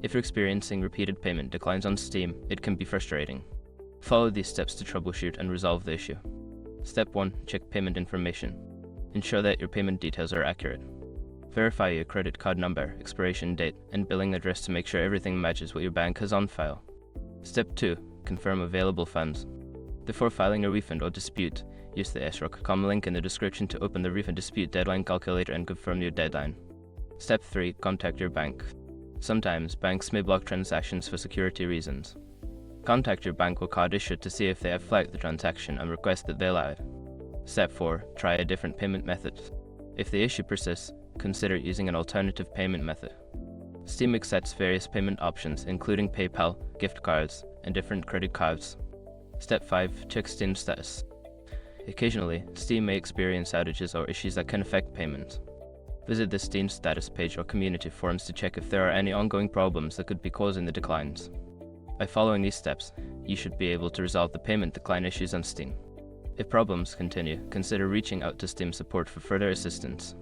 If you're experiencing repeated payment declines on Steam, it can be frustrating. Follow these steps to troubleshoot and resolve the issue. Step 1. Check payment information. Ensure that your payment details are accurate. Verify your credit card number, expiration date, and billing address to make sure everything matches what your bank has on file. Step 2. Confirm available funds. Before filing a refund or dispute, use the sroc.com link in the description to open the refund dispute deadline calculator and confirm your deadline. Step 3. Contact your bank. Sometimes, banks may block transactions for security reasons. Contact your bank or card issuer to see if they have flagged the transaction and request that they allow it. Step 4. Try a different payment method. If the issue persists, consider using an alternative payment method. Steam accepts various payment options, including PayPal, gift cards, and different credit cards. Step 5. Check Steam status. Occasionally, Steam may experience outages or issues that can affect payments. Visit the Steam status page or community forums to check if there are any ongoing problems that could be causing the declines. By following these steps, you should be able to resolve the payment decline issues on Steam. If problems continue, consider reaching out to Steam support for further assistance.